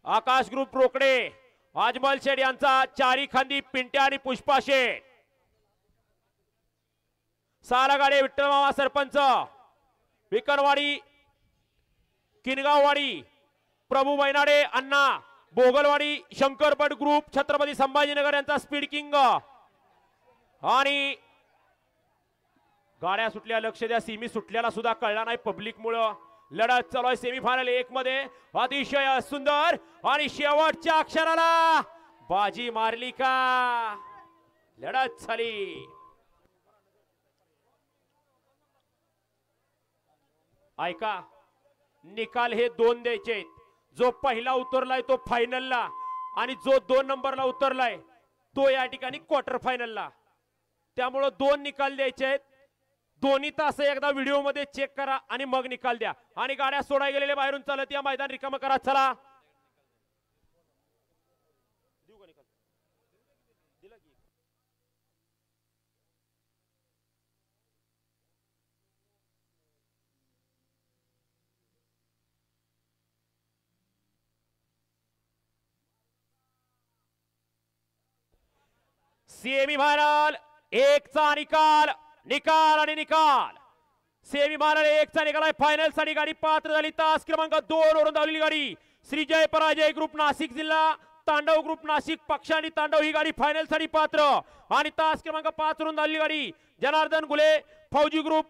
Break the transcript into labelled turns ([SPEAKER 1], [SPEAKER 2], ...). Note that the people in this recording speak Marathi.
[SPEAKER 1] आकाश ग्रुप रोकडे, अजमल शेठ यांचा चारी खांदी पिंट्या आणि पुष्पा शेठ, सालागाडे विठ्ठल मामा सरपंच, विकरवाडी किनगाववाडी प्रभू बैनाडे अण्णा, बोगलवाडी शंकरपट ग्रुप छत्रपती संभाजीनगर यांचा स्पीड किंग। आणि गाड्या सुटल्या, लक्ष द्या, सेमी सुटल्याला सुद्धा कळला नाही पब्लिक मुळे। लढत चालू आहे सेमीफायनल 1 मध्ये, अतिशय सुंदर आणि शेवटच्या अक्षराला बाजी मारली का लढत झाली। ऐका, निकाल हे 2 द्यायचे, जो पहिला उतरलाय तो फायनलला आणि जो 2 नंबरला उतरलाय तो या ठिकाणी क्वार्टर फायनलला। त्यामुळे 2 निकाल द्यायचे आहेत। दोन्ही तास एकदा व्हिडिओ मध्ये चेक करा आणि मग निकाल द्या। आणि गाड्या सोडाय गेलेले बाहेरून चालत या, मैदान रिकाम करा। चला सेमीफायनल 1 चा निकाल, निकाल आणि निकाल। सेमीफायनल 1 चा निकाल आहे। फायनल साठी गाडी पात्र झाली तास क्रमांक 2 वरून धावलेली गाडी श्रीजय पराजय ग्रुप नाशिक जिल्हा, तांडव ग्रुप नाशिक पक्ष आणि तांडव ही गाडी फायनल साठी पात्र। आणि तास क्रमांक 5 वरून धावलेली गाडी जनार्दन गुले फौजी ग्रुप